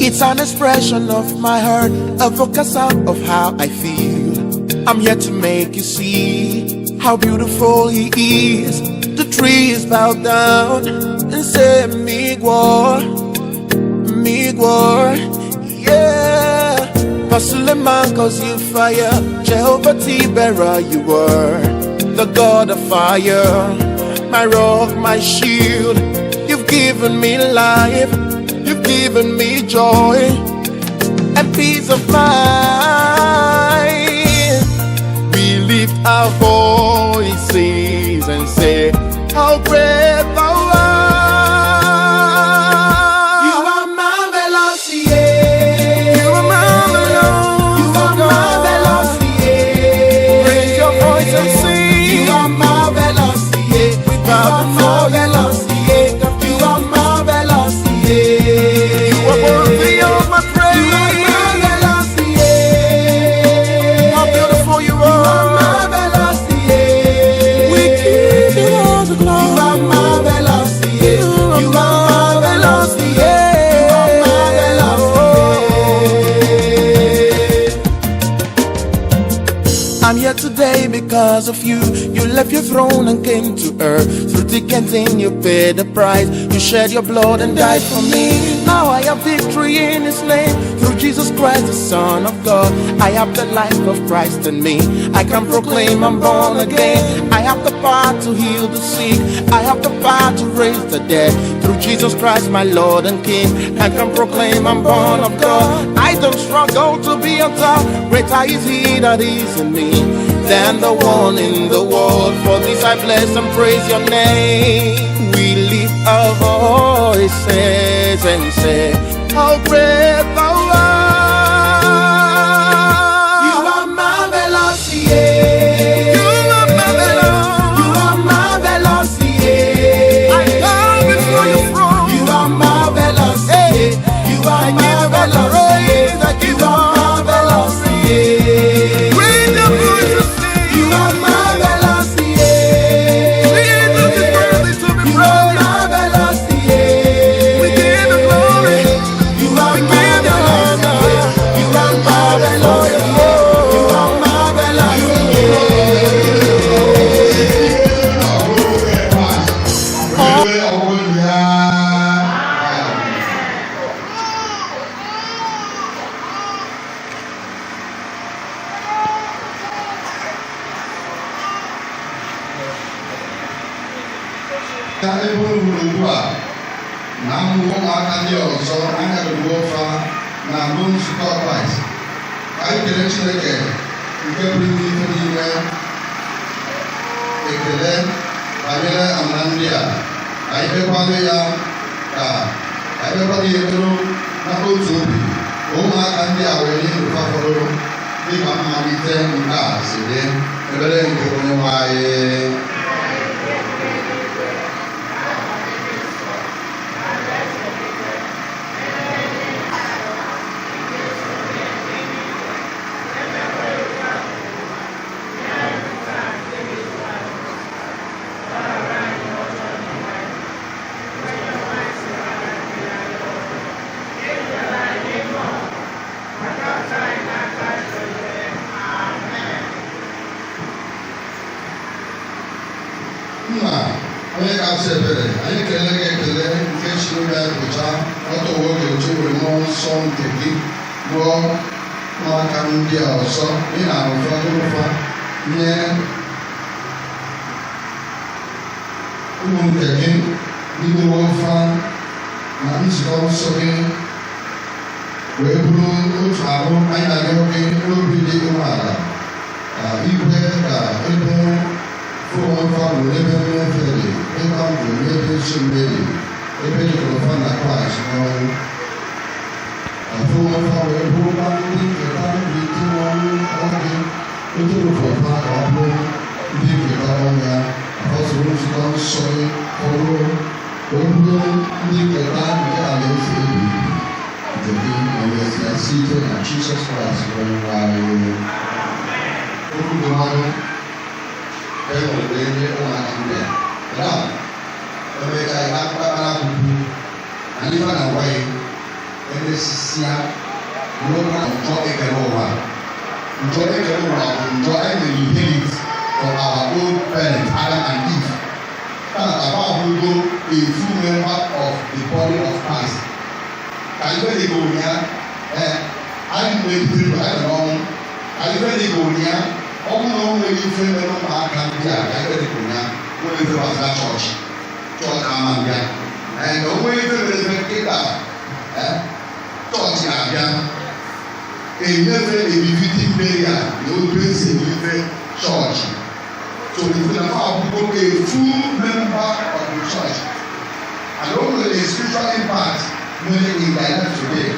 It's an expression of my heart, a vocal sound of how I feel. I'm here to make you see how beautiful he is. The trees bow down and say, Migwar, Migwar, yeah. Pasuleman cause you fire, Jehovah Tibera you were, the God of fire, my rock, my shield. You've given me life, you've given me joy and peace of mind. We lift our voices and say, how great thou art. You are marvelous, yeah. You are marvelous. You are marvelous, yeah. Raise your voice and sing. You are marvelous, yeah. We bow before marvelous, yeah. You are marvelous, yeah. You are worthy of my praise. You are marvelous, yeah. How beautiful you are. You are marvelous, yeah. We give you all the glory. You are marvelous, yeah. You are marvelous, yeah. You are marvelous, yeah. I'm here today because of you. You left your throne and came to earth. Through thick and thin you paid the price. You shed your blood and died for me. Now I have victory in his name. Through Jesus Christ, the Son of God, I have the life of Christ in me. I can proclaim I'm born again. I have the power to heal the sick. I have the power to raise the dead. Through Jesus Christ, my Lord and King, I can proclaim I'm born of God. I don't struggle to be on top. Greater is he that is in me than the one in the world. For this I bless and praise your name. We lift our voices and say, how great thou art. You are marvelous, yeah. You are marvelous. You are marvelous, yeah. I come before your throne. You are marvelous, yeah. You are marvelous, yeah. You are marvelous, yeah. Raise your voice and sing. You are marvelous, yeah. Jesus is worthy to be praised. You are marvelous, yeah. We give the glory. You are marvelous, yeah. You are marvelous, yeah. You are marvelous, Jesus Christ, Bessia, local enjoy Ekerova. Enjoy Ekerova, enjoy the inherit from our old parents, Adam and Eve. That about who go a full member of the body of Christ. Can you really go here? I may be I don't know. Can you really go here? Almost when you feel that I can't be a very good man, when you was that church. Church Amambia. And the way you feel is very good. Church Amambia. A never a befitting burial, no place in the church. So if you have a full member of the church, and also a spiritual impact, meaning in their life today,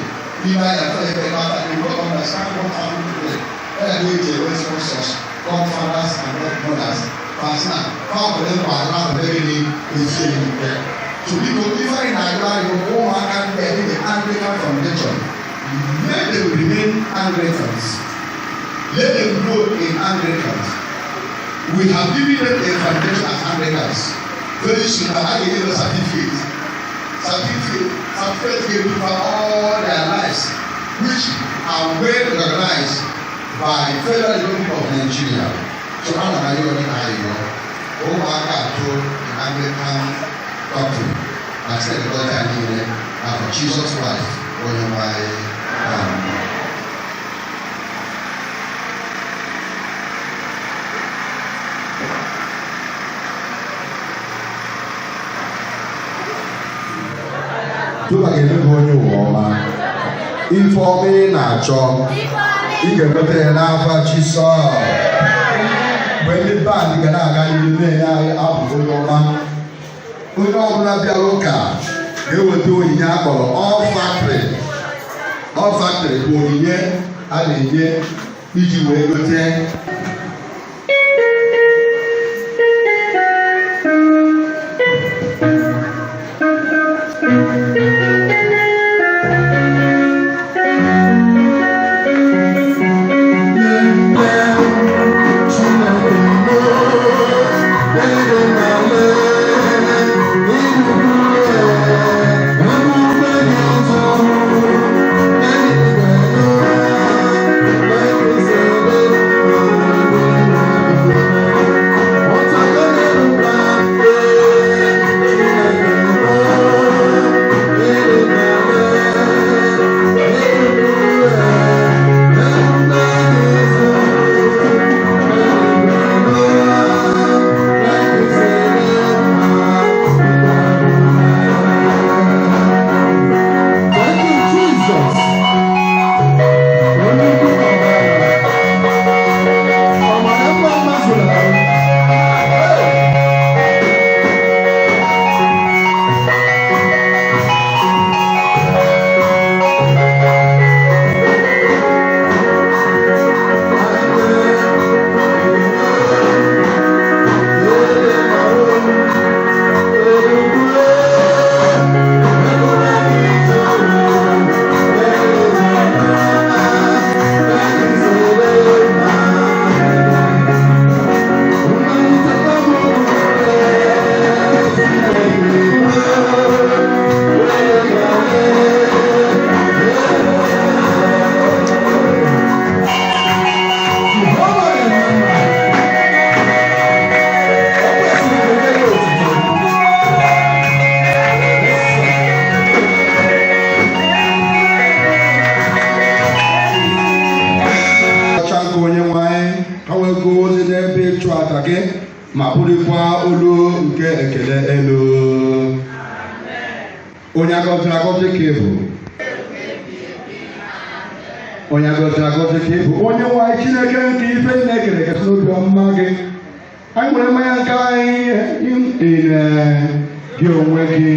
we might have to understand what happened today. Sponsors, godfathers and godmothers, pastor, how for them to allow the very is saying there. So we go even in Nigeria, you go home and get the Anglican foundation. Let them remain Anglicans. Let them grow in Anglicans. We have given them a foundation as Anglicans. Very soon, I give them a certificate. Certificate given for all their lives, which are well organized by Federal Republic of Nigeria. So how am I going to go back to the Anglican doctrine? I said God I need for Jesus Christ on my Tuba ga-emebe onye ụwa ọma ife ọma ị na-achọ ị ga-enweta ya n'afa Jisọs. Mgbe ndị band ga na-aga n'ihu na-enye anyị abụ onye ọma, onye ọbụla bịara ụka ga-eweta onyinye akpọrọ All Factory bụ onyinye a na-enye iji wee gote ma bụrụkwa olu nke ekele elu. Onye agọziri agọzi ka ị bụ. Onye agọziri agọzi ka ị bụ. Onye nwe anyị Chineke nke ife na-ekele ekele n'obi ọma gị. Anyị nwere mmanya nke anyị gị onwe gị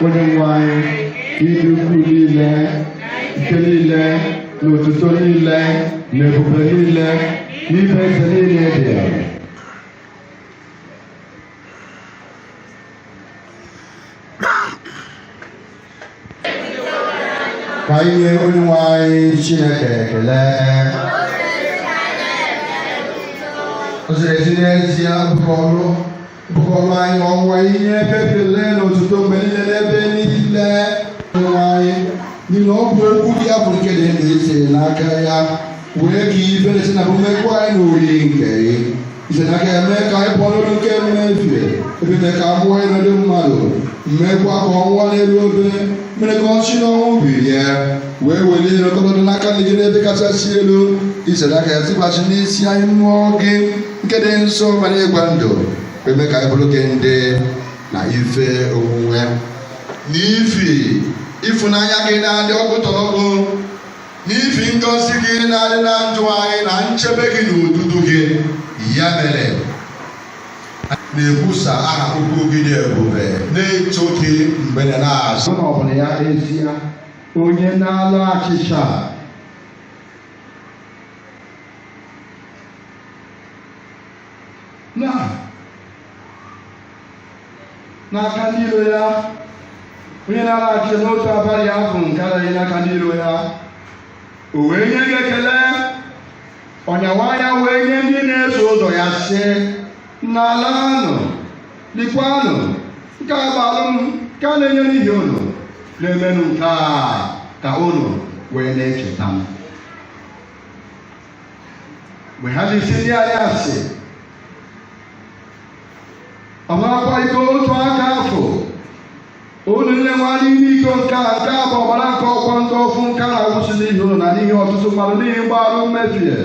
onye nwe anyị ịdị ukwu niile nke niile na otuto niile na ebube niile na ife eze niile dị. Ka anyị nye onye nwe anyị Chineke ekele. O ziri ezi n'ezie bụkwa ọrụ anyị ọnwa inye ebe ekele na otuto mgbe niile n'ebe niile onye nwe anyị na ọ bụ okwu gị ya bụ nke dị ndụ ise n'aka ya wee ka ife na-esi na bụ mmekwa anyị na ori nke gị ise n'aka ya mee ka anyị pụọ n'olu nke mmehie ebe mee ka abụọ anyị n'ọdụ mmadụ mmekwa ka ọnwa n'elu obe mere ka ọ si n'ọnwụ bilie wee welie nọkọnọdụ n'aka ndị gị n'ebe kachasị elu ise n'aka ya tịkwasị n'isi anyị mmụọ gị nke dị nsọ ma na-egwa ndụ eme ka anyị bụrụ gị ndị na ife onwunwe n'ifi ịfụnanya gị na-adị ọkụ tọrọkụ n'ifi ngozi gị na-adị na ndụ anyị na nchebe gị na odudu gị ya mere na-ekwusa aha okwu gị dị ebube na-eto gị mgbe na-azụ na ọbụla ya ezie onye na-alụ achịcha n'aka ndị iro ya onye na-alaghachi n'otu abalị ahụ nke adaghị n'aka ndị iro ya o wee nye gị ekele ọnyawa ya wee nye ndị na-eso ụzọ ya sị n'ala nọ dịkwanụ nke agbalụ m ka a na-enye n'ihi unu na-emenụ nke a ka unu wee na-echeta m mgbe ha ji si ndị anyị asị ọmakwa iko otu aka afọ unu nyenwa n'ime iko nke a bụ ọbara nke ọkwọ ndị ọfụ nke a na-agwụsị n'ihi unu na n'ihi ọtụtụ mmadụ n'ihi mgbarụ mmehie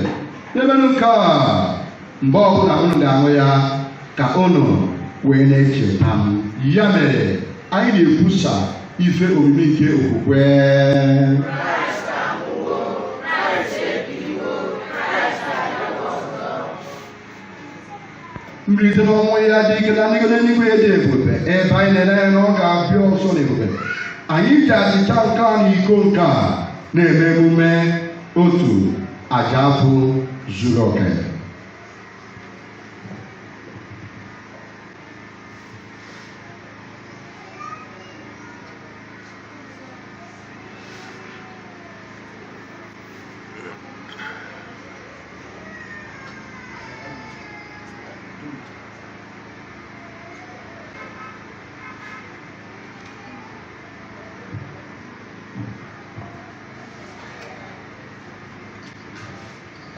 n'emenụ nke a mgbe ọbụla unu ga-aṅụ ya ka unu wee na-echeta m ya mere anyị na-ekwusa ife omimi nke okwukwe mbilite n'ọnwụ ya dị ike na ndigide n'igwe ya dị ebube ebe anyị na-ele na ọ ga-abịa ọzọ n'ebube anyị ji achịcha nke a na iko nke a na-eme emume otu aja afọ zuru oke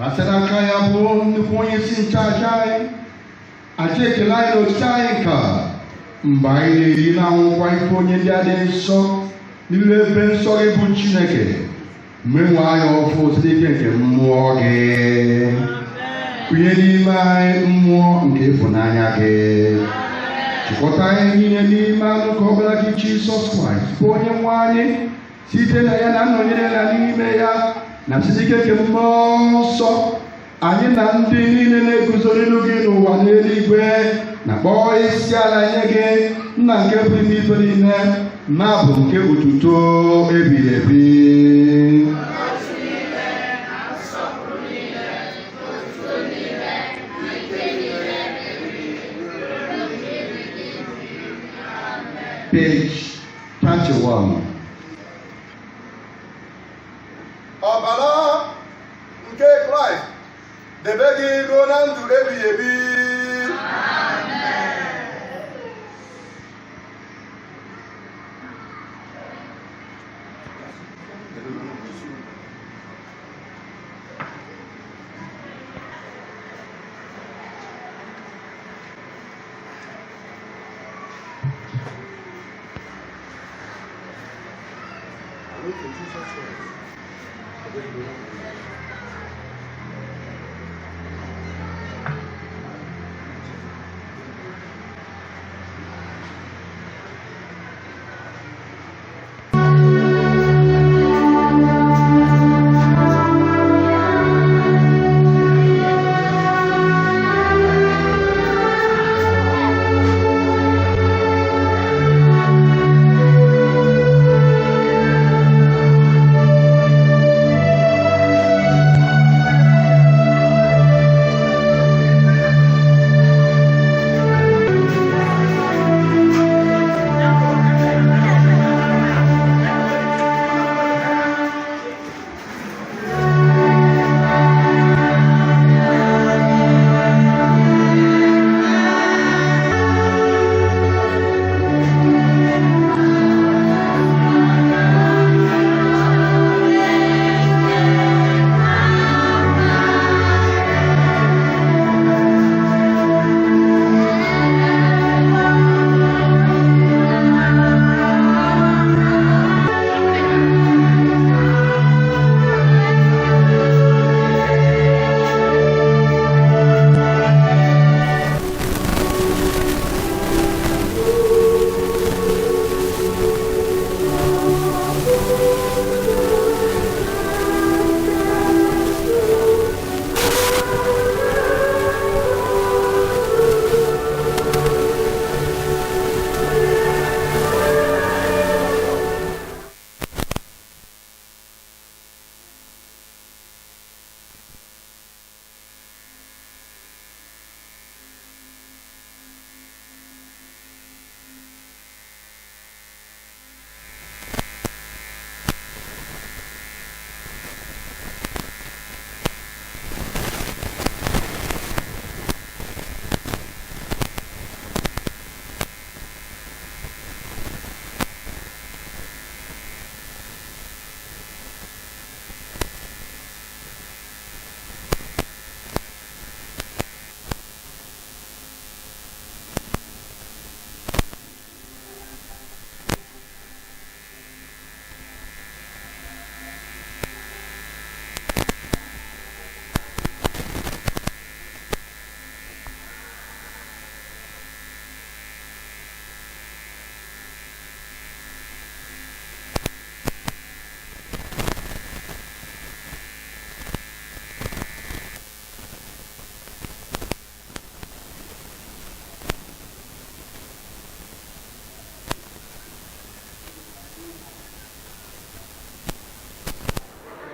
Asadaka ya bụ nnukwu onye isi nchụaja anyị aja ekele anyị na otito anyị nka mgbe anyị na-eri na anwụkwa ife onye ndị adị nsọ n'ime ebe nsọ gị bụ Chineke mmenwe anyị ọfụ site nke mmụọ gị onye n'ime anyị mmụọ nke ịfụnanya gị chịkọta anyị niile n'ime anụ ka ọbara gị Jizọs Kraịst bụ onye nwe anyị site na ya na nnọnyere ya n'ime ya na site nke mmụọ nsọ anyị na ndị niile na-eguzoro ilu gị n'ụwa n'eluigwe na kpọọ isi ala nye gị nna nke bụ ime ife niile ma bụ nke otuto ebighị ebi page 21 ọbara nke Kraịst debe gị ruo na ndụ ebighị ebi.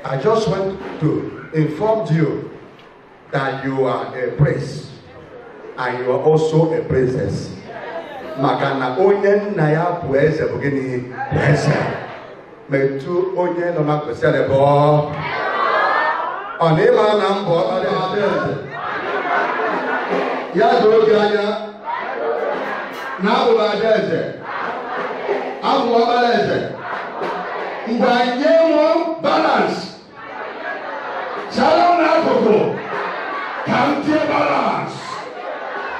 I just want to inform you that you are a prince and you are also a princess. Makana onye na ya bụ eze bụ gịnị eze. Metu onye nọ na kwesịrị bụ ọ na-ịma na mbọ ọ dị eze. Ya doo gị anya na abụrụ ada eze. Abụ ọbara eze. Mgbe anyị nwụọ balance. Shalom n'akụkụ ka m tie balance.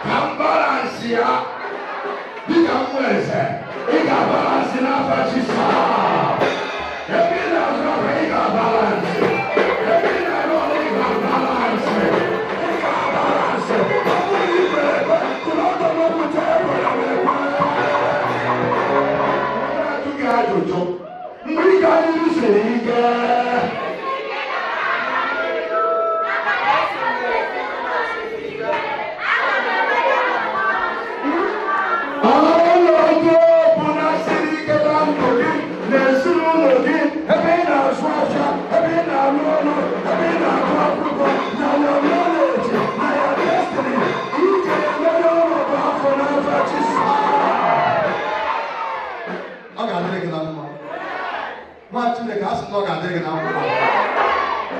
Ka m balance ya. Dịka m nwe eze, ị ga-abalansi n'afọ Jizọs. Ebe ị na-azụ afọ ị ga-abalansi. Ebe ị na-arụ ọrụ ị ga-abalansi. Ị ga-abalansi. Ọ bụrụ ibe ebe kụrụ ọtọ n'okwute ebe ya wee kwa. Onye na-ajụ gị ajụjụ, mgbe ị ga-adịrị siri ike.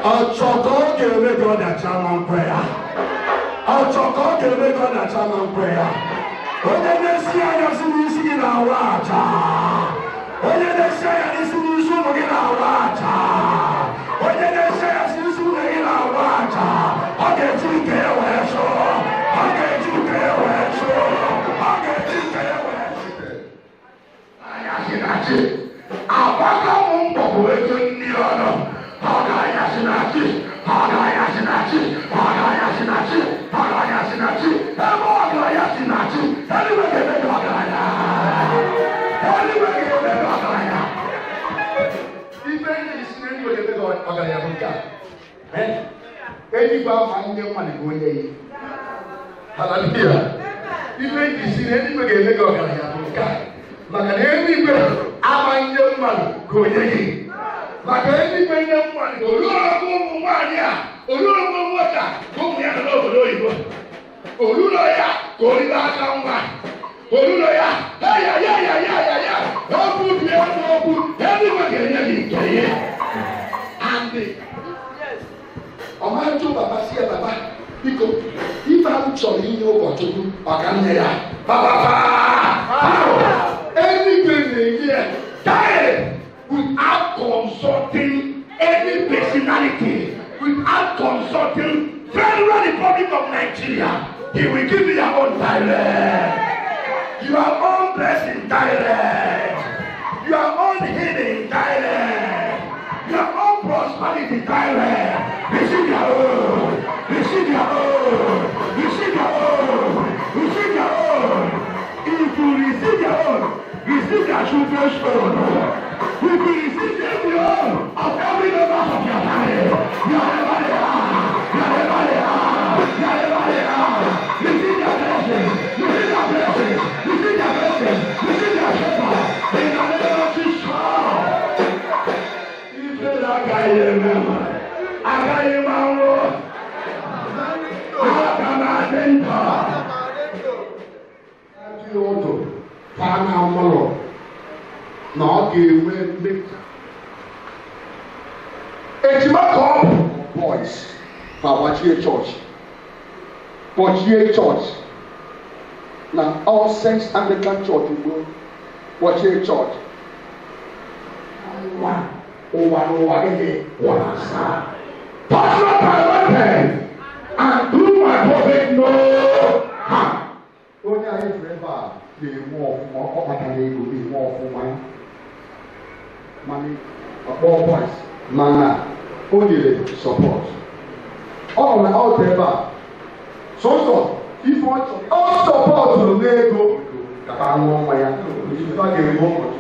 Ọchọkọ ga-eme ka ọ dacha ma nkwe ya. Ọchọkọ ga-eme ka ọ dacha ma nkwe ya. Onye na-esi anya si n'isi gị na-awa aja. Onye na-esi anya n'isi n'isi ụmụ gị na-awa aja. Onye na-esi anya si n'isi ụmụ gị na-awa aja. Ọ ga-eji nke ya wee chụọ. Ọ ga-eji nke ya wee chụọ. Ọ ga-eji nke ya wee chụọ. Anya gị na chi. Agbaka m mbọ bụ ego ndị ọnụ. Ọgayasinachi, Ọgayasinachi, Ọgayasinachi, Ọgayasinachi, ebe Ọgayasinachi, eluigwe ga-eme gị ọgaranya. Eluigwe ga-eme gị ọgaranya. Ife ndị isi na eluigwe ga-eme gị ọgaranya bụ nke a. Eluigwe ama nne mmadụ bụ onye yi. Hallelujah. Ife ndị isi na eluigwe ga-eme gị ọgaranya bụ nke a. Maka na eluigwe ama nne mmadụ bụ onye yi. Maka eluigwe nne mmadụ olụọgụ ụmụ nwaanyị a olụọgụ nwoke a ka ụmụ ya nọ n'obodo oyibo. Olulo ya ka oribe aka nwa. Olulo ya ya okwu bie n'okwu eluigwe ga-enye gị nke ihe. Andị ọmarịcha baba si ya baba biko ife ahụ chọrọ inye ụkọchukwu maka nne ya bababa eluigwe na-enye ya direct without consulting any personality, without consulting Federal Republic of Nigeria. He will give you your own direct, your own blessing direct, your own healing direct, your own prosperity direct. Receive your own, receive your own, receive your own, receive your own. If you receive your own, receive your children's own. You will receive every own of every member of your family. Wherever they are, wherever they are, wherever they are. Receive your blessings, receive your blessings, receive your blessings, receive your favor. In the name of Jesus. If you like I remember, I got you my word. I got my mentor. Thank you, Otto. Father, na ọ ga-enwe mmekọ ejima ka ọ bụ boys ma gbachie chọọchị na All Saints Anglican Church ugbo gbachie chọọchị ụwa gịnị ụwa asaa touch not my weapon and do my prophet no harm. Onye anyị fere ebe a ga-enwe ọfụma ọ kpatara ego ga-enwe ọfụma mana ọkpọ boys mana o nyere support ọ nọ na ọtọ ebe a sọsọ ife ọ sọpọtụrụ n'ego ka a ṅụọ nwa ya ife a ga-enwe ụbọchị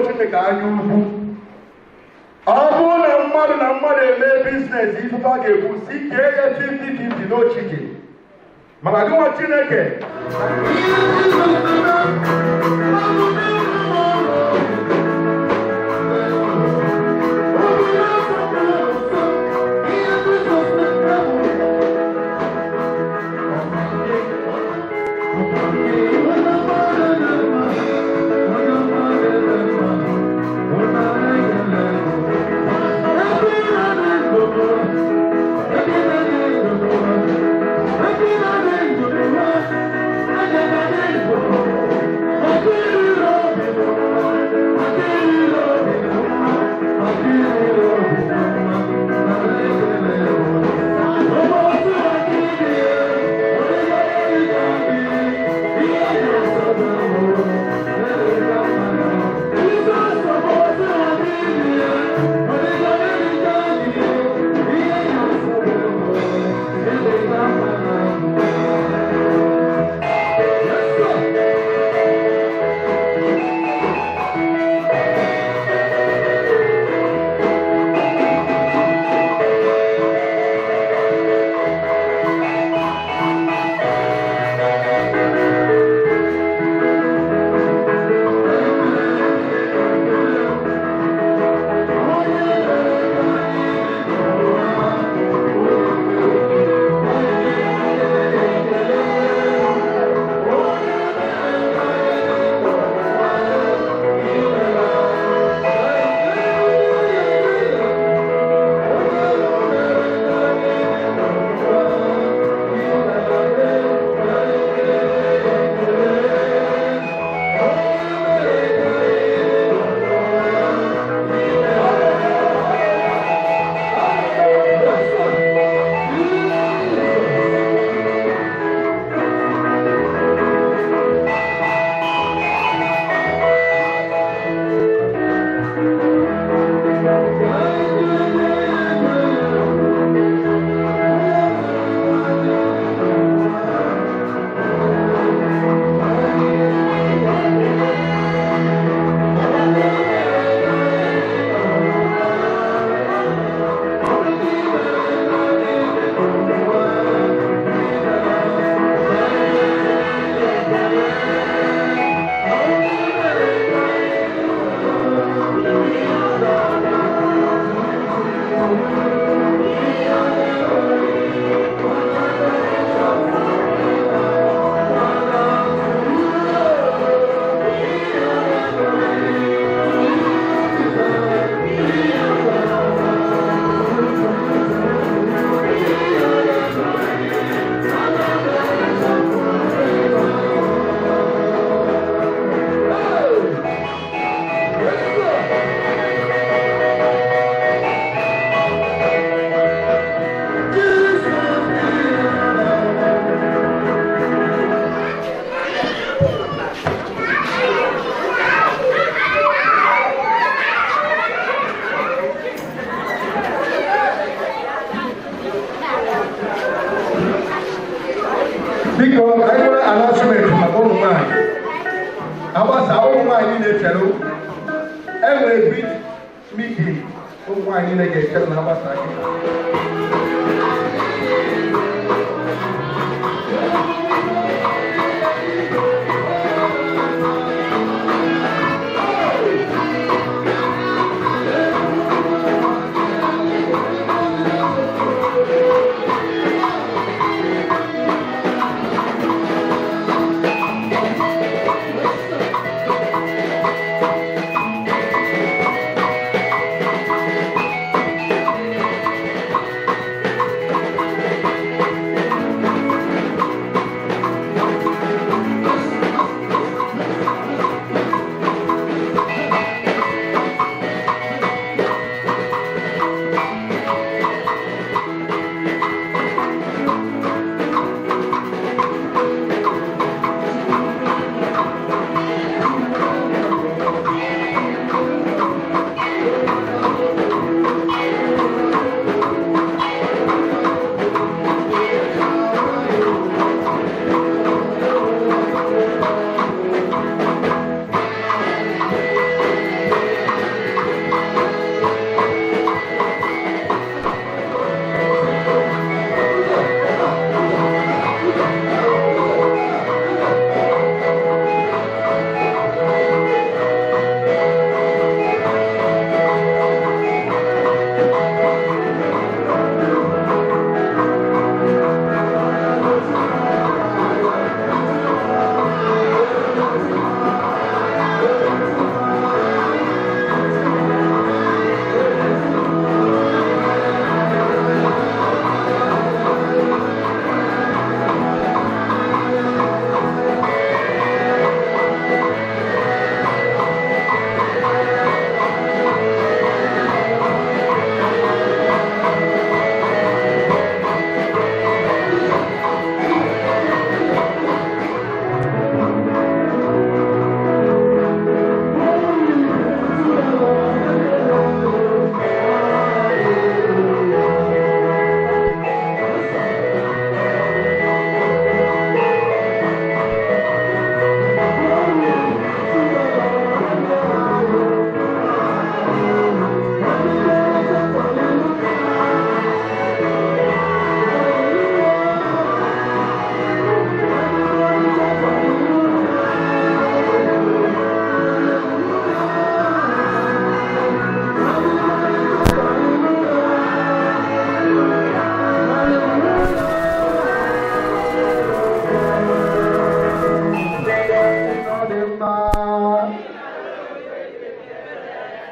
Chineke anya ugwu. Ọ bụrụ na mmadụ eme biznes ifufe a ga-ekwu si kee ya 50-50 n'ochike maka gị nwa Chineke Because I want to announcement maka ụmụ nwanyị. Agbasa ụmụ nwanyị na-echere enwere big meeting ụmụ nwanyị na-echere na agbasa gị.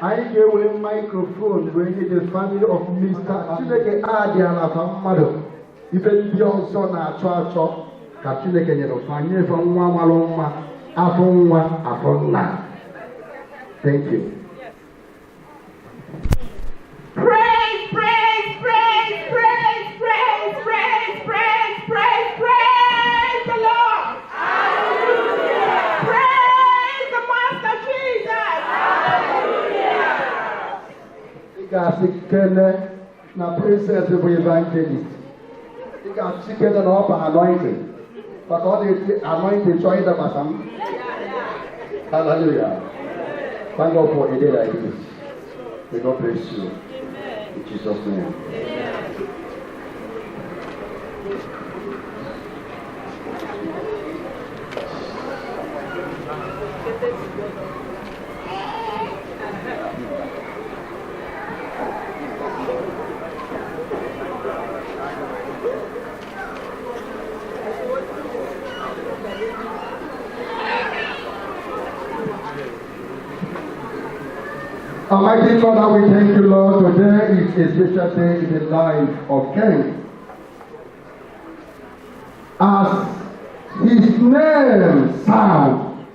I gave a microphone bringing the family of Mr. Chineke Adiana from Mado. Even beyond son at church, Chineke, Fanya from Wamaloma, Afonwa, Afonna. Thank you. Praise, praise, praise, praise, praise, praise, praise, praise, praise the Lord. Hallelujah. Praise the Master Jesus. Hallelujah. You got to na princess of evangelist. You got to get an upper anointing. But all the anointing join the bottom. Hallelujah. Thank God for a day like this. May God bless you. In Jesus' name. Almighty Father, we thank you, Lord. Today is a special day in the life of Ken. As his name sounds,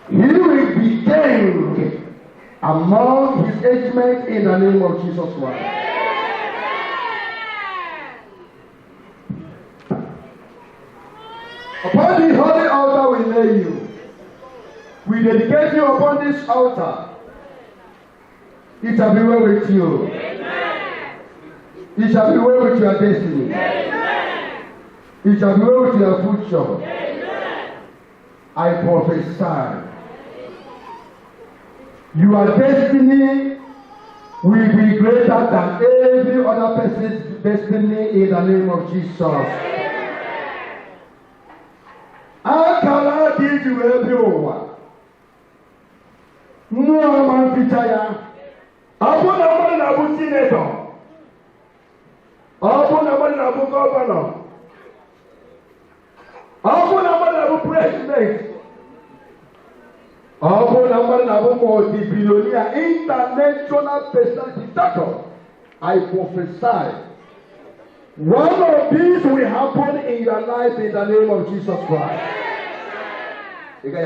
he will be king among his age mates in the name of Jesus Christ. Upon the holy altar we lay you. We dedicate you upon this altar. It shall be well with you. Amen. It shall be well with your destiny. Amen. It shall be well with your future. Amen. I prophesy. Your destiny will be greater than every other person's destiny in the name of Jesus. How can I give you everyone? No man picture. Abuna mali na bu senator. Abuna mali na bu governor. Abuna mali na bu president. Abuna mali na bu multi-billionaire international personality dictator. I prophesy. One of these will happen in your life in the name of Jesus Christ. You are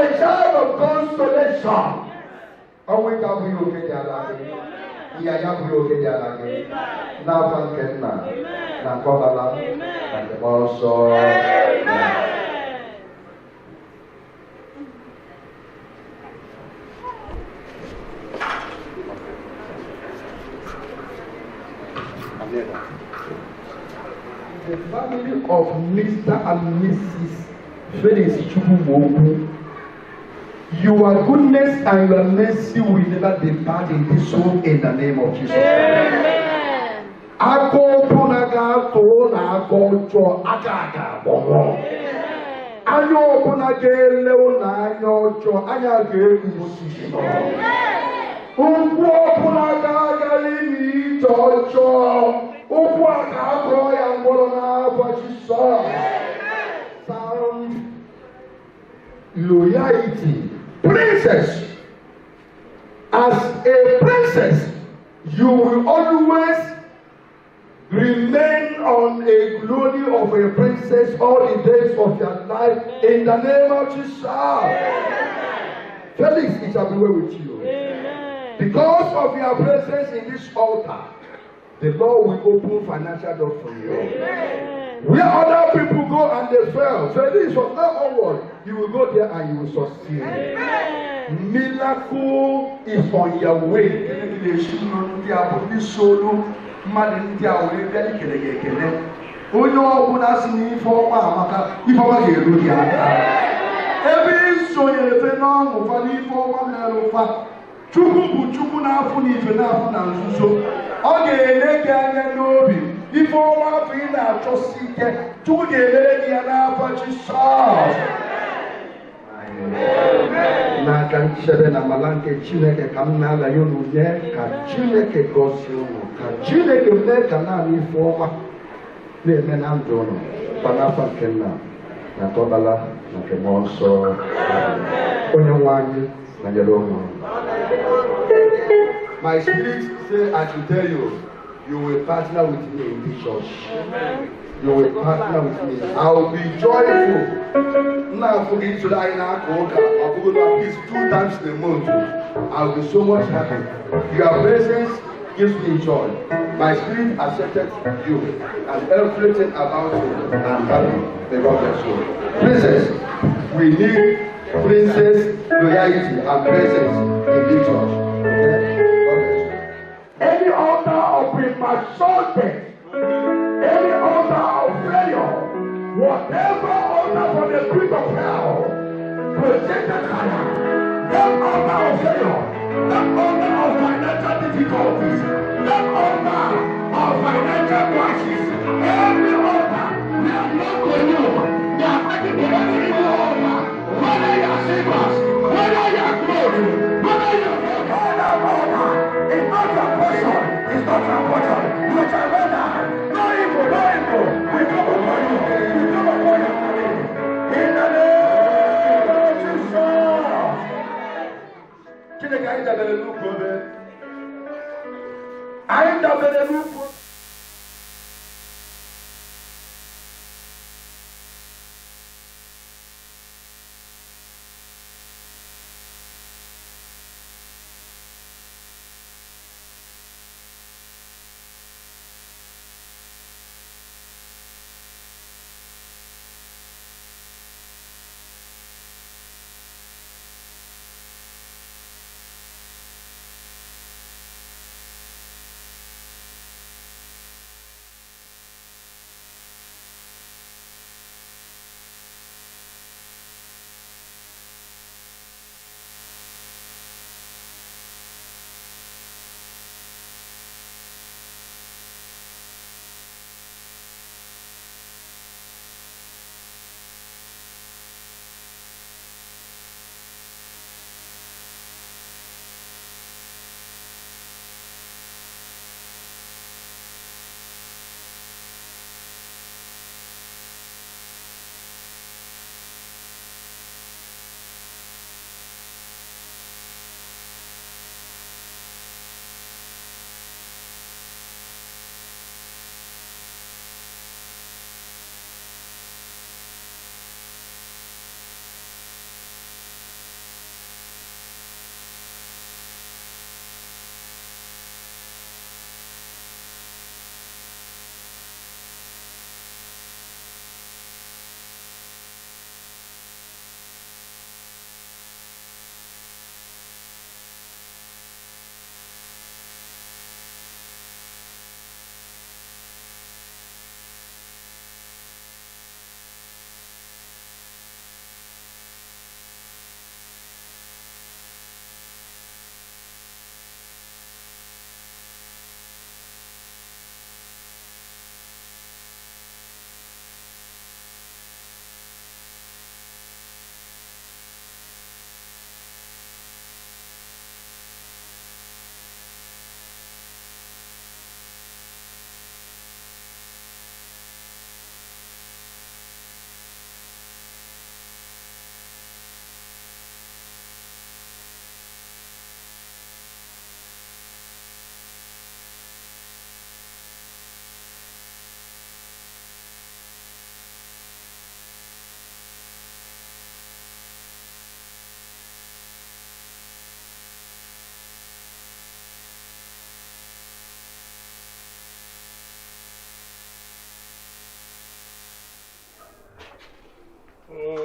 a child of consolation. Always have you okay there. Yeah, you okay there. Now thank you. Now God and also. The family of Mr. and Mrs. Felix Chukwumogu, your goodness and your mercy will never depart in this home in the name of Jesus. Amen. Ako punaga to na ako agaga bomo. Ayo punage leo na ayo cho anya ge musisi no. Unwo punaga gali cho. Sound loyalty. Princess. As a princess, you will always remain on a glory of a princess all the days of your life in the name of Jesus. Felix, it shall be well with you. Because of your presence in this altar, the Lord will open financial doors for you. Amen. Where other people go and they fail, so this from now onward, you will go there and you will succeed. Amen. Miracle is on your way. Every soul Chukwu bụ Chukwu na-afụ n'ife na-afụ na nzuzo. Ọ ga-ele gị anya n'obi. Ife ọma afọ ị na-achọsi ike. Chukwu ga-elere gị ya n'afa Jisọs. n'aka nchebe na amala nke Chineke ka m na-ala ya unu nye ka Chineke gọzie unu ka Chineke mee ka naanị ife ọma na-eme na ndụ unu kwa n'afọ nke nna na nke ọbala na nke mmụọ nsọ onye nwe anyị na nyere unu. My spirit say I should tell you, you will partner with me in this church. You will partner with me. I will be joyful. Now forget to lie in our coca. I'll go to at least 2 times in a month. I'll be so much happy. Your presence gives me joy. My spirit accepted you and everything about you. I'm happy. May God bless you. Princess, we need princess loyalty and presence in this church. Okay? Any altar of premature death, any altar of failure, whatever altar from the pit of hell, projected higher, that altar of failure, that altar of financial difficulties, that altar of financial crisis, every altar, they are not for you. They are fighting for every evil altar, whether you are sinners, whether you are glory, whether you are altar. It's not your portion. It's not your portion. You shall rather. No evil, no evil. We come upon you. We come upon you. In the name of Jesus. Chineke anyị dabere n'ukwu obe. Anyị dabere n'ukwu.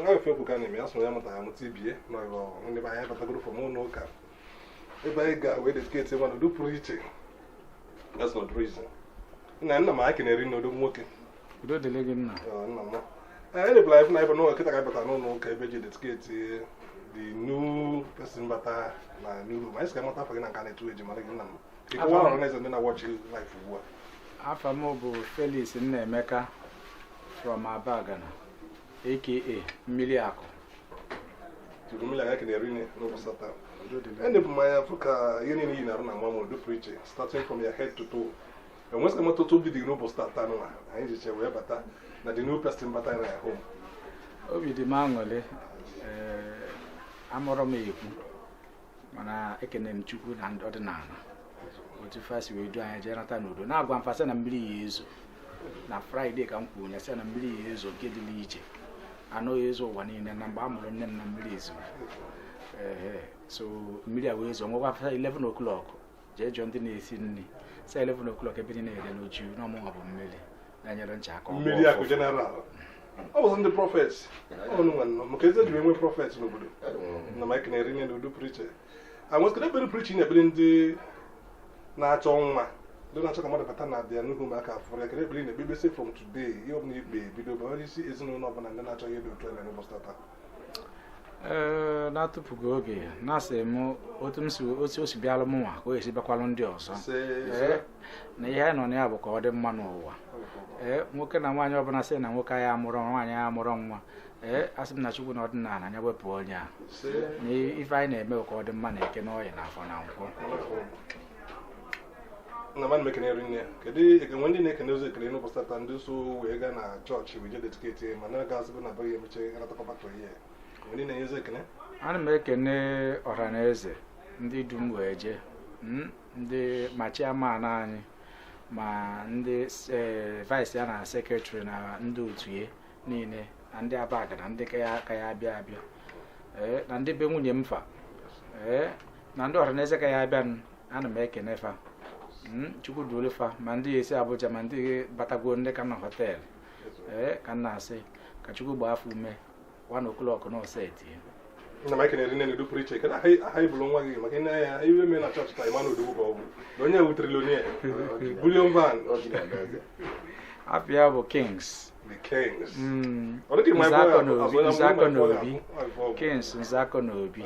I feel we can name us when I'm TBA. No, only by I have to go for more no cap. If I got where the kids want to do preaching, that's not reason. And I'm making a ring no do working. You don't delay him now. No. I life never know a kid, but I don't know cabbage the kids, the new person, but I new my scam for an kind of 2 age. If I want to then I watch you life for work. After mobile Felix in Mecca from Abagana, aka Miliaco. mmiri aga ka na-eri n'ụbọchị taa enebụ m anya fụ ka ihe niile yi na-arụ na nwa m do preaching starting from your head to toe enwesịka m ọtụtụ obi dị n'ụbọchị taa nwa anyị jiche wee bata na the new person bata na ya home obi dị m aṅụrị amụrụ m ekwu mana ekene m Chukwu na ndị ọdịnala otu fasi wee du anyị jee nata n'udo na-agwa mfasị na mmiri ya ezo na Fraịde ka m kwuru ya sị na mmiri ya ezo nke dị iche anụ ya ezo ụwa niile na mgbe a mụrụ nne m na mmiri ezo so mmiri a wee ezo nwekwa 11 o'clock jee jụọ ndị na-esi nri sa 11 o'clock ebe niile ere n'oju n'ọmụnwa bụ mmiri na-enyere ncha aka mmiri akụ general ọ bụ ndị prọfet maka eze jiri enwe prọfet n'obodo na mike na-eri nye n'udo preacher anwesịkara ebere preaching na-ebere ndị na-achọ nwa ndị na-achọ ka mmadụ bata na abịa n'ihu maka afọ ya kere ebere na-ekpebesi from today ihe ọbụla ikpe bido bụ onye isi ezinụlọ ọbụla ndị na-achọ ihe dị otu na n'ụbọchị taa na-atụpụghị oge na-asị m otu m si o si bịalụ m nwa ka o esi bịakwalụ ndị ọzọ na ihe anyị nọ na ya bụ ka ọ dị mma n'ụwa nwoke na nwaanyị ọbụla sị na nwoke anyị amụrụ nwaanyị anyị amụrụ nwa asị m na Chukwu na ọdịnala anya wepụ onye a na ife anyị na-eme ka ọ dị mma na eke n'ọhịa na afọ na nkwọ na mmadụ mekene eri nne kedu enwe ndị na-ekene ozi ekele n'ụbọchị taa ndị so wee gaa na chọọchị wee jede tiketi ma na-aga asịgo na abaghị emeche aratakọbakọ ihe ndị na-enye ozi ekene ana m ekene ọha na eze ndị dum wee jee ndị ma chairman anyị ma ndị vice ya na secretary na ndị otu ya niile na ndị abaga na ndị ka ya abịa na ndị be nwunye m fa na ndị ọha na eze ka ya abịa ana m ekene fa Chukwu duru fa ma ndị esi Abuja ma ndị batagwo ndị ka na họteelụ ka m na-asị ka Chukwu gbaa afọ ume 1 o'clock n'ọseti na mike na-eri nne n'udo preacher kedu aha ibụrụ nwa gị maka ị na-anya iwe mee na chọọchị taa ịma na odogwu ka ọ bụ na onye wutere onye William Van afia bụ Kings the Kings Nzako n'Obi Kings Nzako n'Obi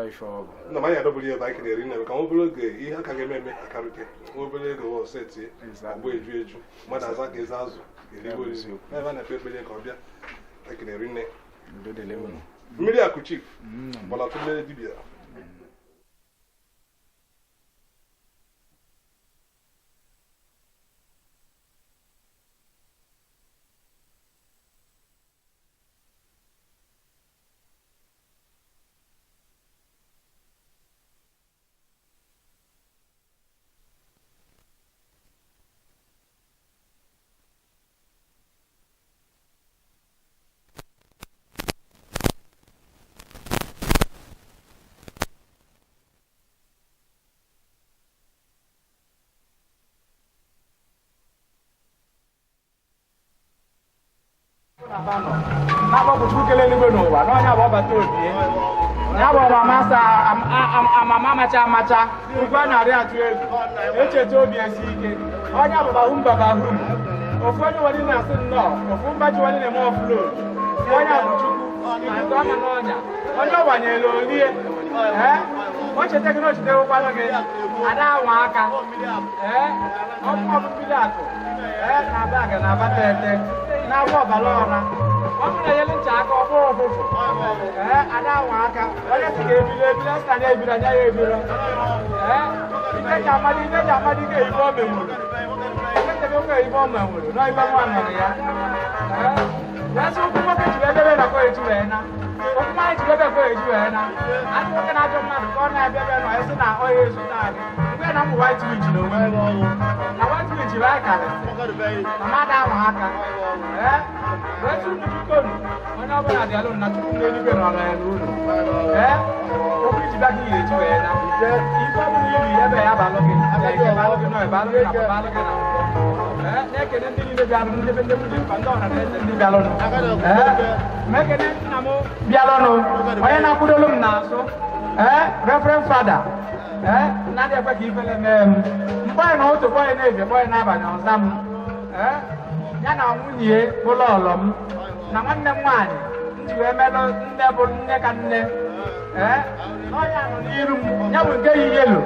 ife ọ bụ na manya adọbụrụ ihe mike na-eri nne ka obere oge ihe aka ga-eme akarịke obere ego ọseti ọgbọ eju mmadụ aza ka eze azụ erigbo erizi ebe a na-ekpe ekpere ka ọ bịa mike na-eri nne mmiri akụ chief gbalatụle dibịa na-agbapụta ukele eluigwe n'ụwa n'ọnya bụ ọbata obi ya bụ amama amacha ugwu a na-arị atụ egwu echeta obi esi ike onye abụbahụ mbabahụ ofu onye nwere na-asị nnọọ ofu mbaji nwere na-eme ọfụlod onye bụ Chukwu ikuku ama n'ọnya onye ọ gbanyere olie o cheta gị na ochetekwalụ gị ada anwa aka ọkụ mmiri akụ na baga na abata ete na-agwa ọbara ọra ọ bụrụ na nyere ncha aka ọkpụrụ ụfụfụ ada anwa aka onye si ga-ebiro ebiro sị na na-ebiro anya ya ebiro ide ji amadị ga-eyibe o menwuru emeteghị oge eyibe o menwuru n'ibe nwa nọrọ ya ya sị ụkwụ nwoke jiri ebebe na kwa eju wee na ụkwụ nwaanyị jiri ebe kwa eju wee na adị nwoke na-ajọ mmadụ ka ọ na-abịa ebe nọ ya sị na ọ ya ezute anyị mgbe na mbụ white witch na onwe na white witch bụ anyị karịsị na mmadụ ahụ aka wetu unu bikonu onye ọbụla dị alụ na Chukwu n'eluigwe nọrọ ya n'ụlọ okwu iji bịa gị ga-eji wee na ife ọbụla iri ebe ya balụ gị balụ gị nọ balụ gị na balụ gị na na-ekene ndị niile bịalụ ndị be ndị nwunye mkpa ndị ọha na eze ndị bịalụnụ mekene nna m bịalụnụ onye na-akwụdolu m n'azụ Reverend Fada na-adị ekwe ka ifele mee m mgbe anyị na otu bọyị na-ebi bọyị n'abalị ọza m ya na nwunye bụlụ ọlọ m na nwanne m nwaanyị nji wee melụ nne bụ nne ka nne n'ọnya nọ n'iru m ya bụ nke yi yelo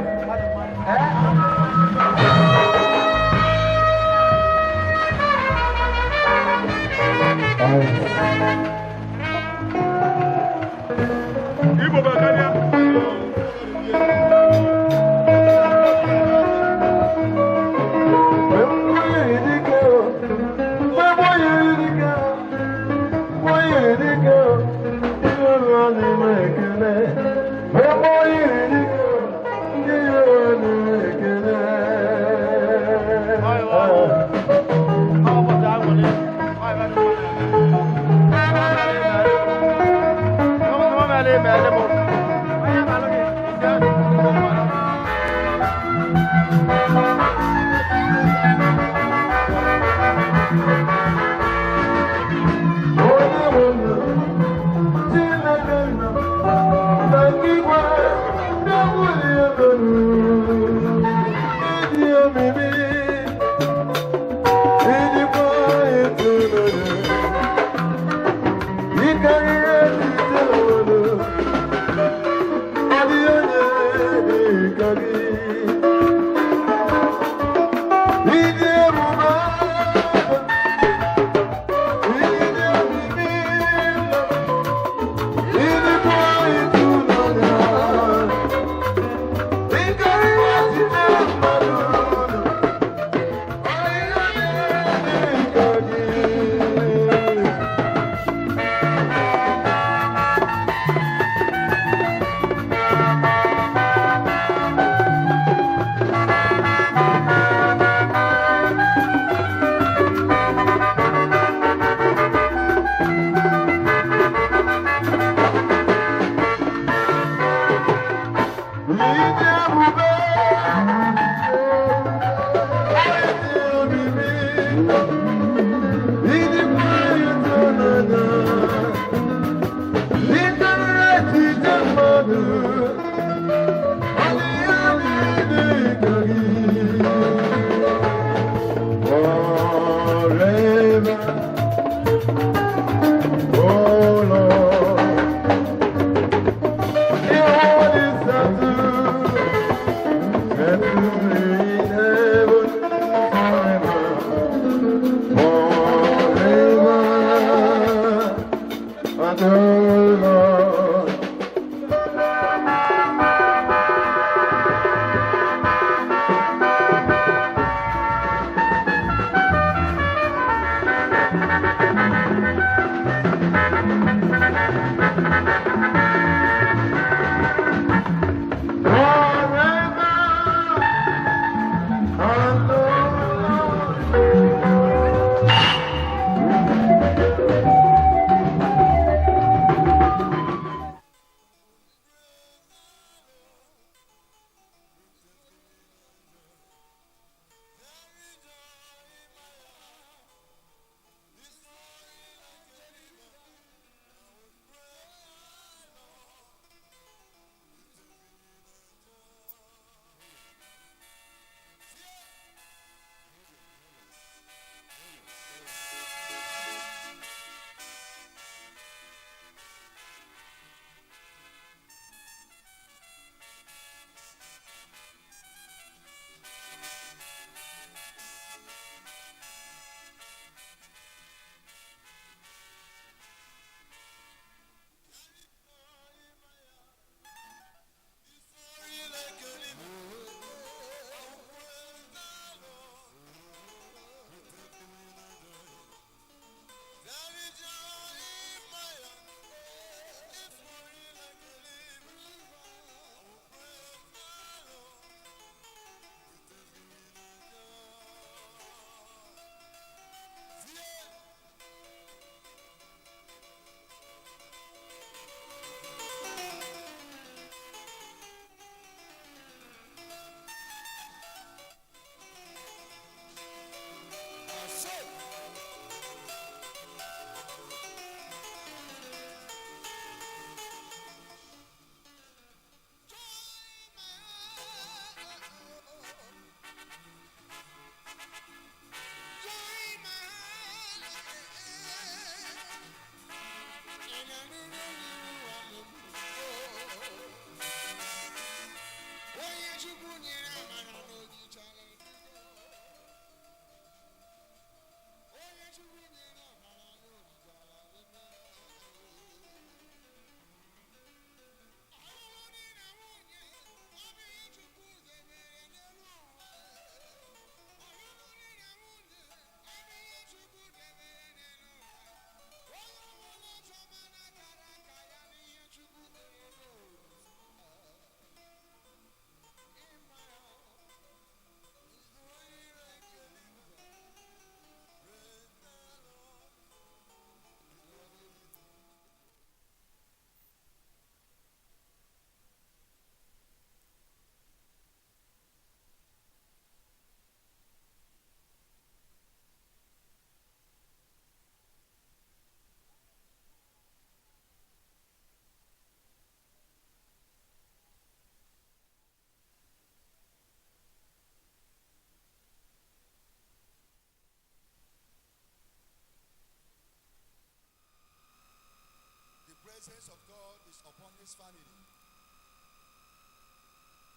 presence of God is upon this family.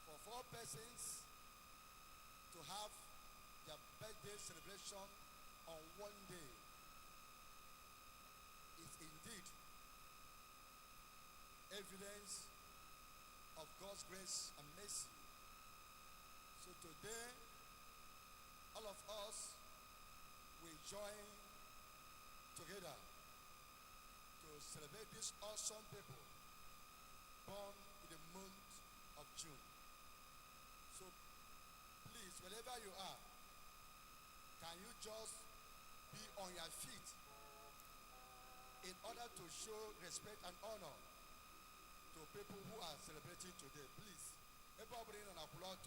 For 4 persons to have their birthday celebration on one day is indeed evidence of God's grace and mercy. So today, all of us will join together to celebrate these awesome people born in the month of June. So please, wherever you are, can you just be on your feet in order to show respect and honor to people who are celebrating today? Please, everybody on a plot.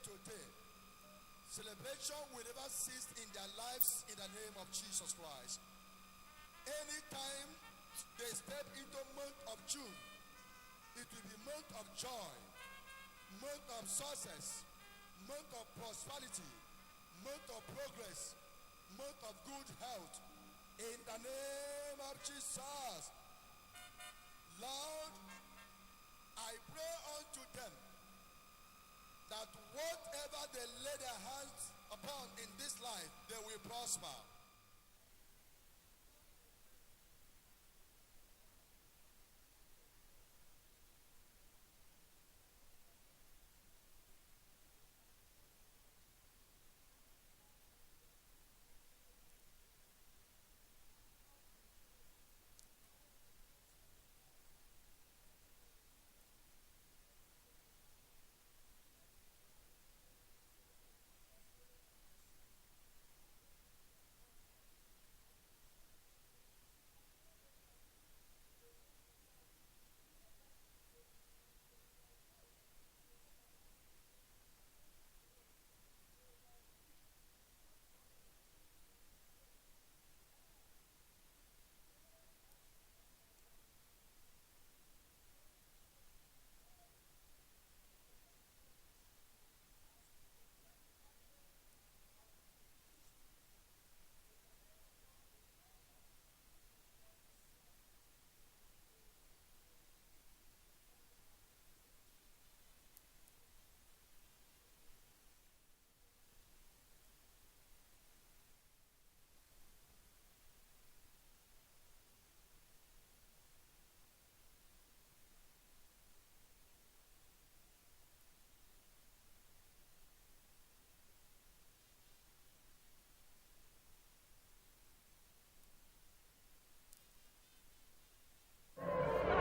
Today, celebration will never cease in their lives in the name of Jesus Christ. Anytime they step into month of June, it will be month of joy, month of success, month of prosperity, month of progress, month of good health. In the name of Jesus, Lord, I pray unto them that whatever they lay their hands upon in this life, they will prosper.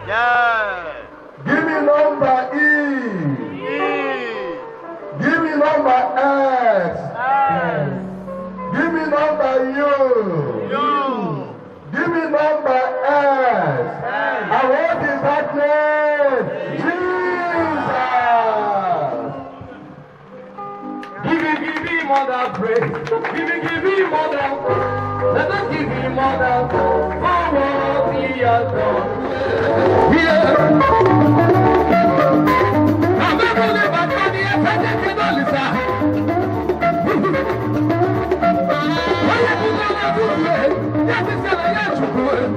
Yeah. Give me number E. Give me number S. Give me number U. Give me number S. And what is that name? Jesus. Give me mother praise. Give me mother. Let us give him mother for what he has done. Yeah. I'm not going to back on the attendant to the Lisa. Why you do that to me? Yes, it's a yes to do it.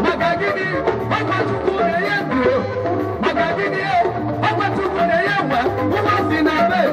Magagini, I'm going to do the yes to do. Magagini, I'm going to do the yes. Who was in a bed?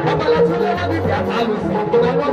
Baba la tule wa di bia alusi, ina wa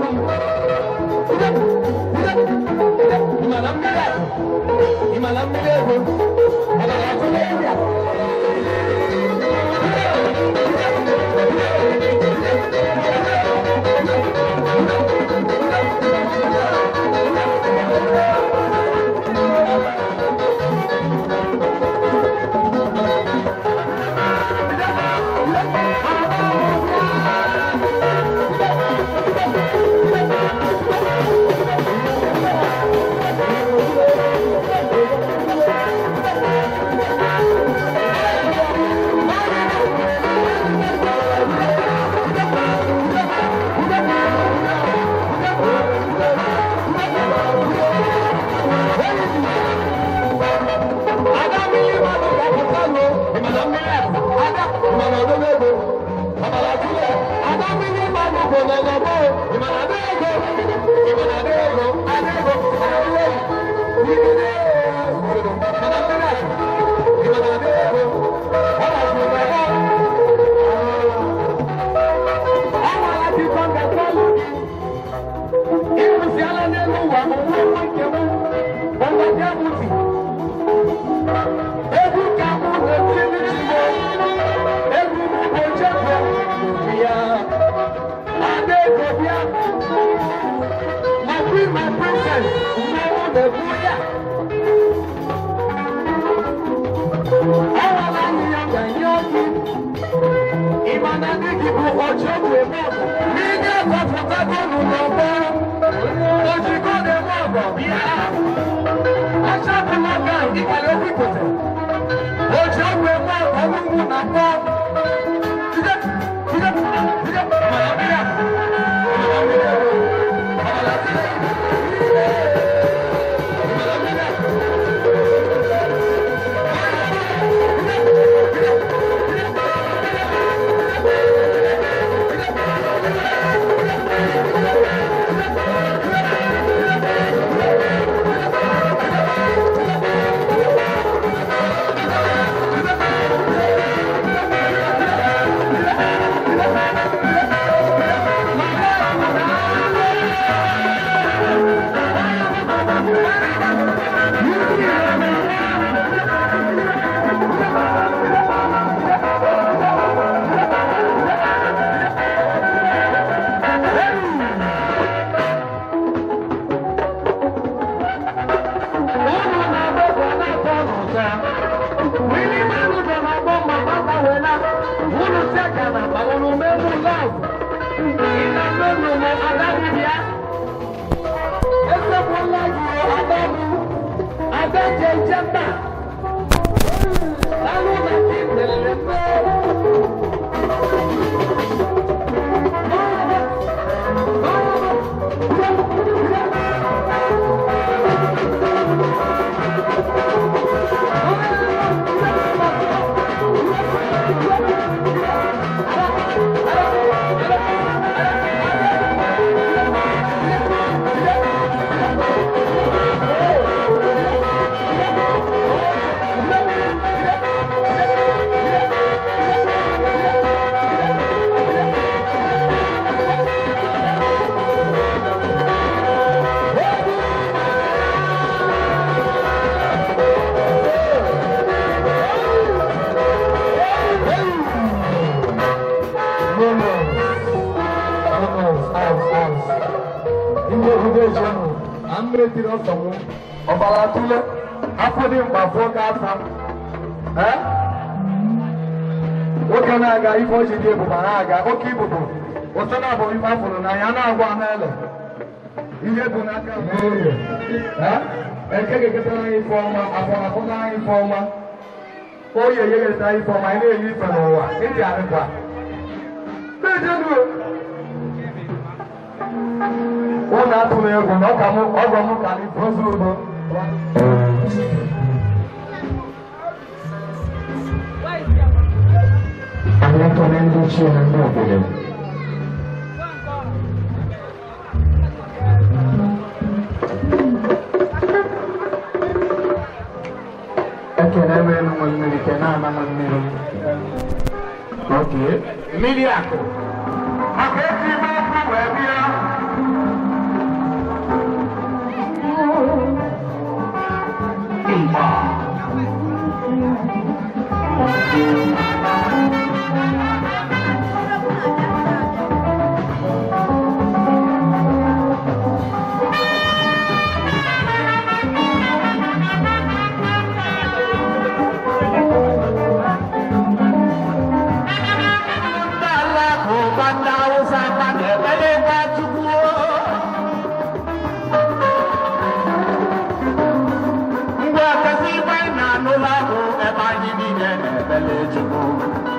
chukwu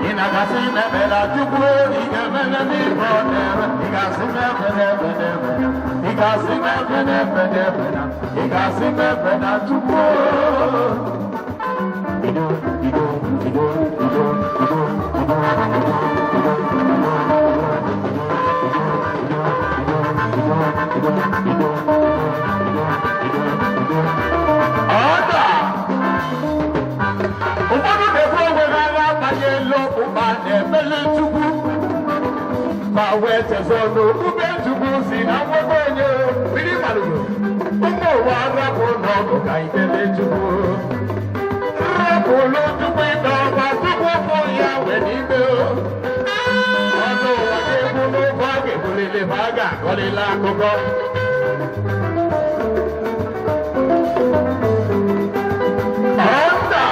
ị na-agasị n'ebe na chukwu ị ga-emele n'ime ọdịrị ị ga-asị n'ebe n'ebe n'ebe ị ga-asị n'ebe n'ebe n'ebe na ị ga-asị n'ebe na chukwu Wetezono ubetugu si na mwogonye biri malugo umo wa rapo no ka ikele tugu rapo lo tugu ndo ba tugu fo ya we ni be ono wa ke bulo ba ke bulele baga kolela gogo anda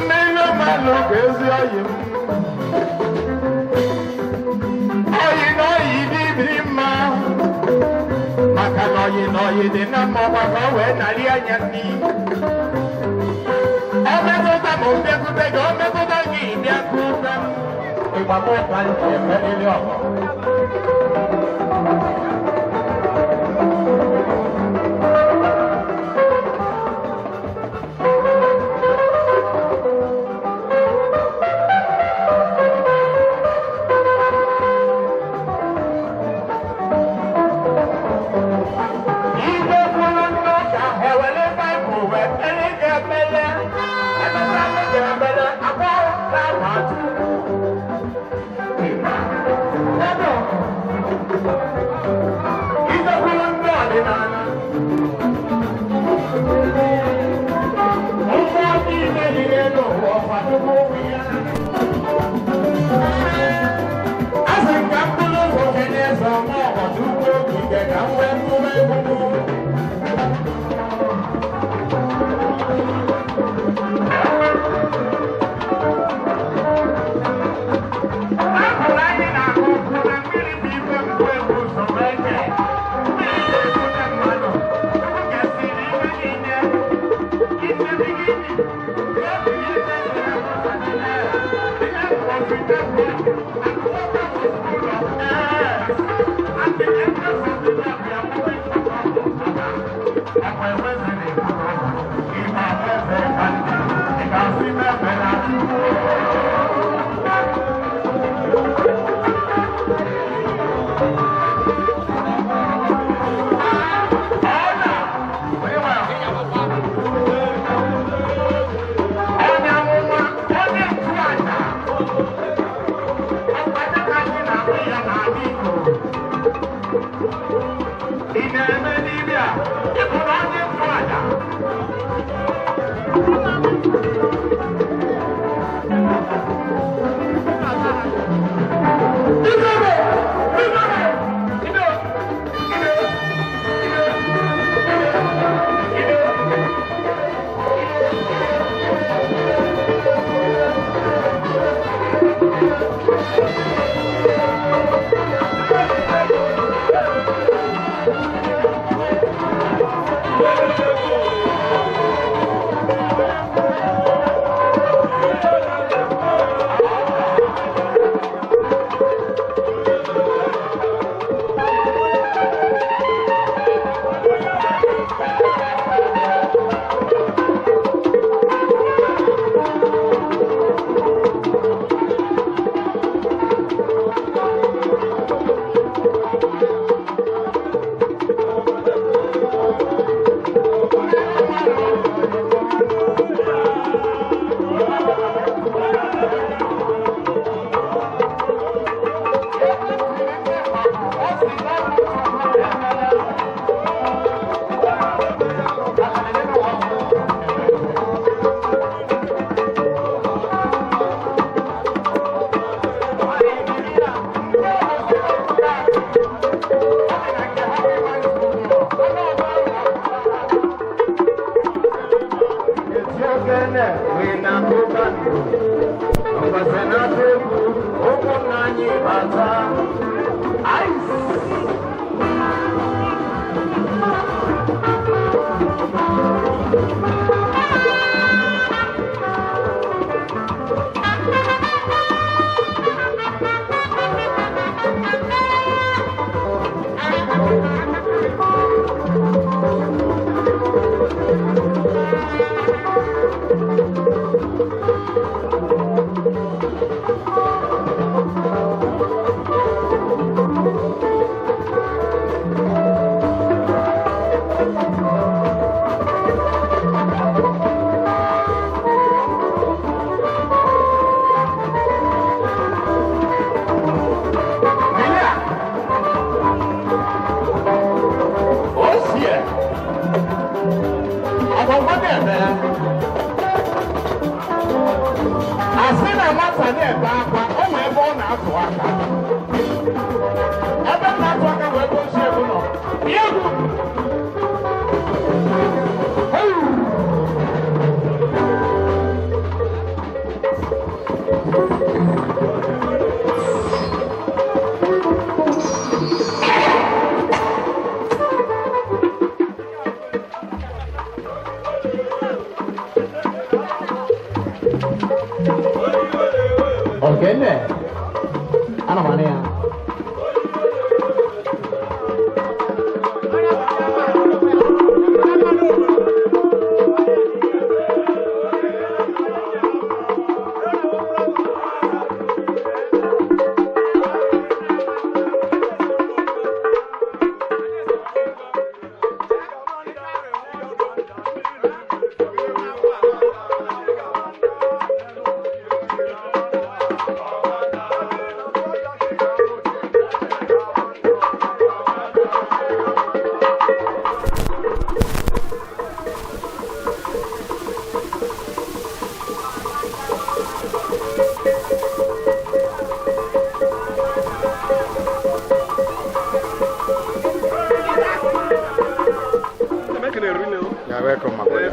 melo malo bezi ayi Oye de na mo wa ko we na ri anya ni o me ko ta mo be ku te go me ko ta gi ni ku ta e wa mo pa ni e me ni o welcome, my brother.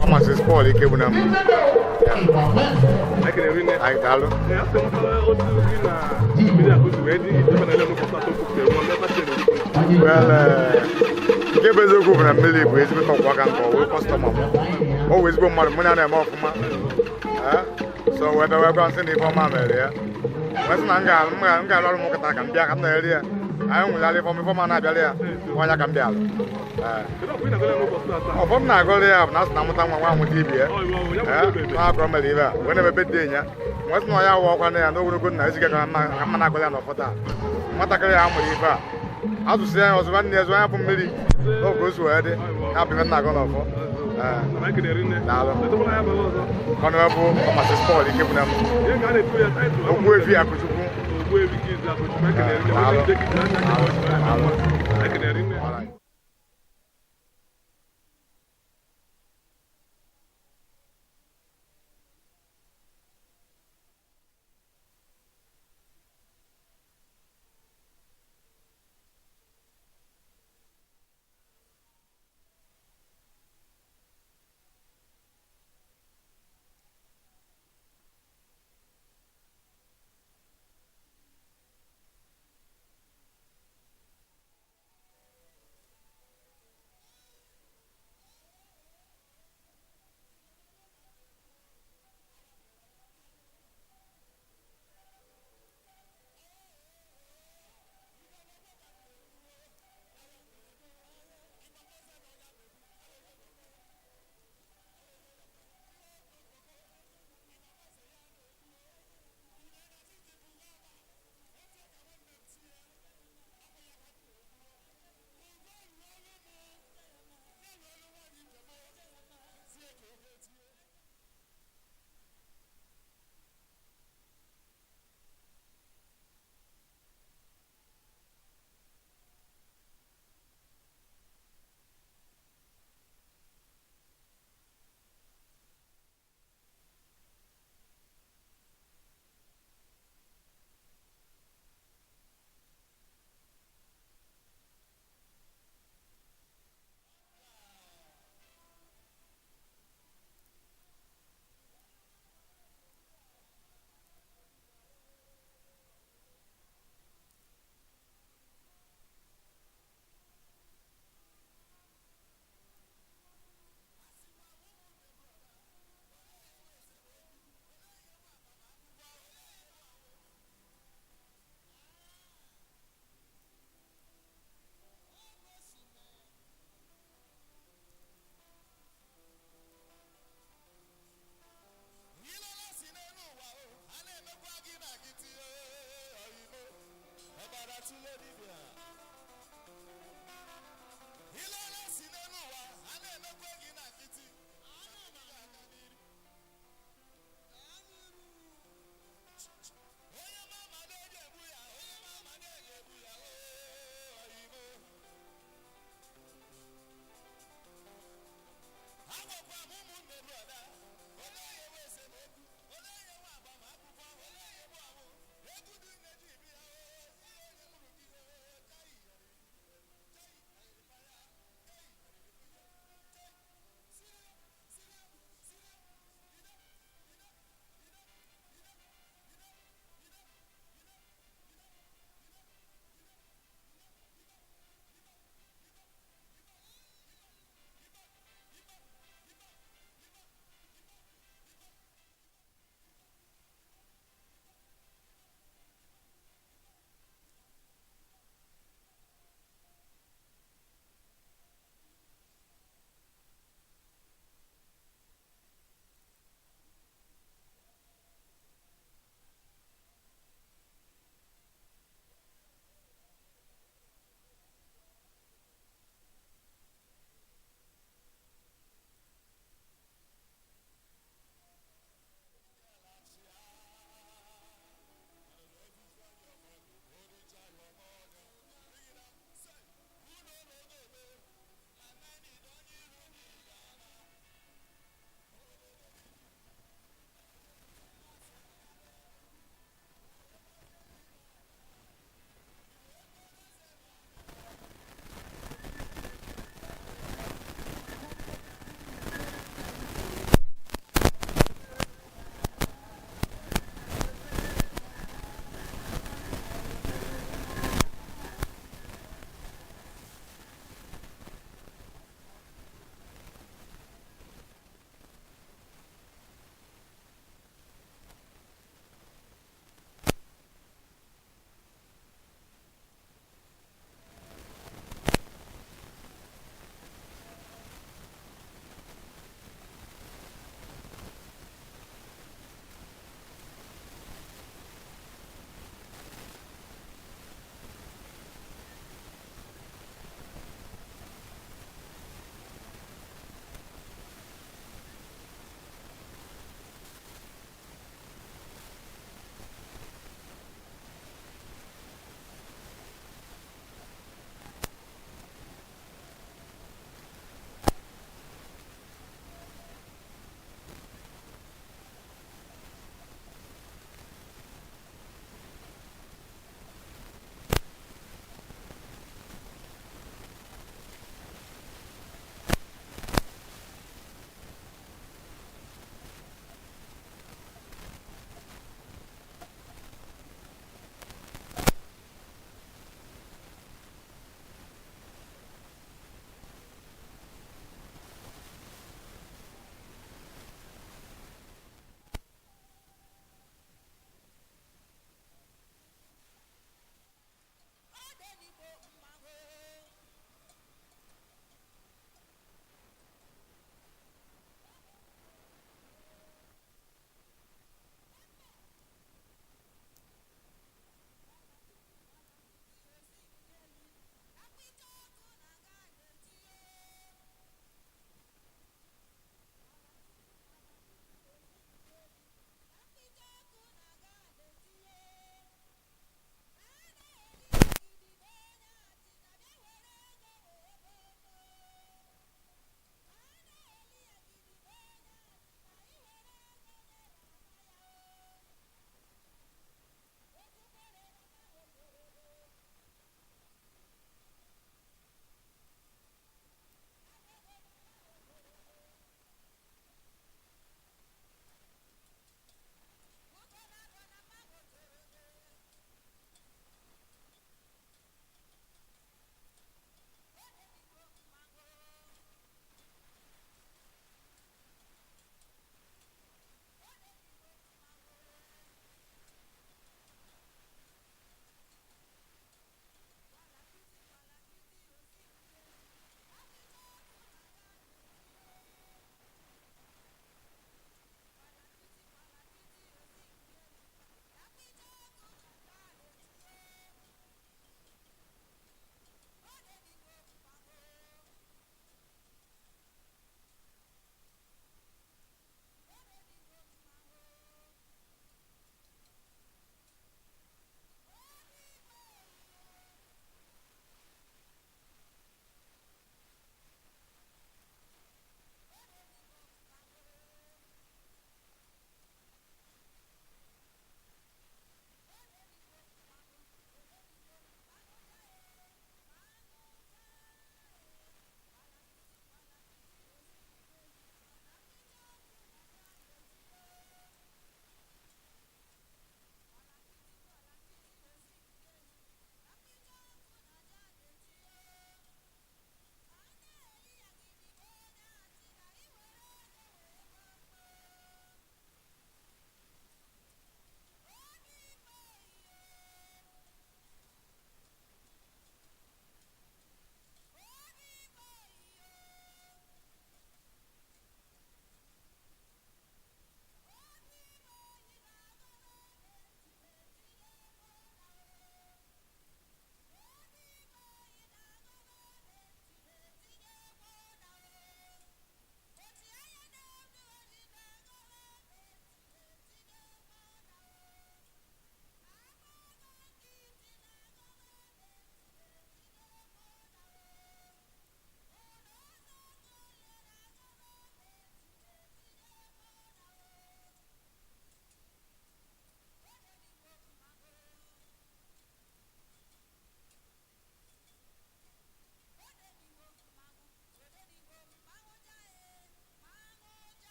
How much is Paul? He came with give us a group and a million ways we can work and go customer. Always go money and them off. So whether we're going to send it for my area. What's Nanga, I'm going to look at the area. I only live for me for my area. Why I can be out. Oh, from Nagolia, not Namutama with DB. Now from a liver, whenever bit dinner. What's no I walk on there and no good nice to get a Managolan of that. Mataka, I'm with you. How to say I was 1 year from Millie. No goes to Eddie. Happy when I go off. Honorable Thomas Paul, he came them. Where we are put to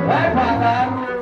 Vai pagar